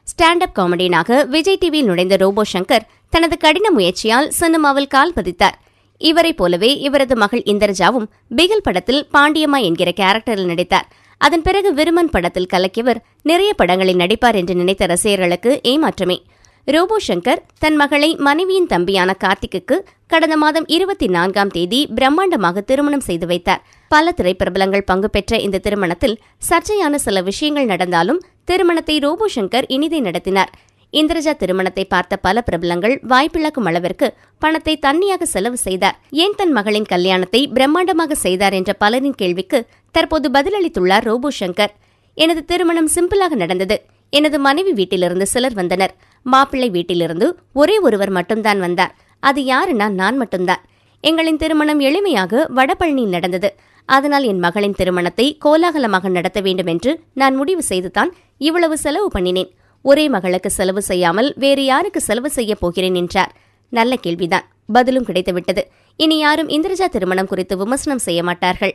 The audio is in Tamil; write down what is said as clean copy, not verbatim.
ஸ்டாண்ட் அப் காமெடியனாக விஜய் டிவியில் நுழைந்த ரோபோ சங்கர் தனது கடின முயற்சியால் சினிமாவில் கால் பதித்தார். இவரைப் போலவே இவரது மகள் இந்திரஜாவும் பிகில் படத்தில் பாண்டியம்மா என்கிற கேரக்டரில் நடித்தார். அதன் பிறகு விருமன் படத்தில் கலக்கியவர் நிறைய படங்களில் நடிப்பார் என்று நினைத்த ரசிகர்களுக்கு ஏமாற்றமே. ரோபோ சங்கர் தன் மகளை மனைவியின் தம்பியான கார்த்திக்கு கடந்த மாதம் 24ஆம் தேதி பிரம்மாண்டமாக திருமணம் செய்து வைத்தார். பல திரைப்பிரபலங்கள் பங்கு பெற்ற இந்த திருமணத்தில் சர்ச்சையான சில விஷயங்கள் நடந்தாலும் திருமணத்தை ரோபோ சங்கர் இனிதே நடத்தினார். இந்திரஜா திருமணத்தை பார்த்த பல பிரபலங்கள் வாய்ப்பிழக்கும் அளவிற்கு பணத்தை தண்ணியாக செலவு செய்தார். ஏன் தன் மகளின் கல்யாணத்தை பிரம்மாண்டமாக செய்தார் என்ற பலரின் கேள்விக்கு தற்போது பதிலளித்துள்ளார் ரோபோ சங்கர். எனது திருமணம் சிம்பிளாக நடந்தது. எனது மனைவி வீட்டிலிருந்து சிலர் வந்தனர். மாப்பிள்ளை வீட்டிலிருந்து ஒரே ஒருவர் மட்டும்தான் வந்தார். அது யாருன்னா நான் மட்டும்தான். எங்களின் திருமணம் எளிமையாக வடபழனியில் நடந்தது. அதனால் என் மகளின் திருமணத்தை கோலாகலமாக நடத்த வேண்டும் என்று நான் முடிவு செய்துதான் இவ்வளவு செலவு பண்ணினேன். ஒரே மகளுக்கு செலவு செய்யாமல் வேறு யாருக்கு செலவு செய்யப் போகிறேன் என்றார். நல்ல கேள்விதான், பதிலும் கிடைத்துவிட்டது. இனி யாரும் இந்திரஜா திருமணம் குறித்து விமர்சனம் செய்ய மாட்டார்கள்.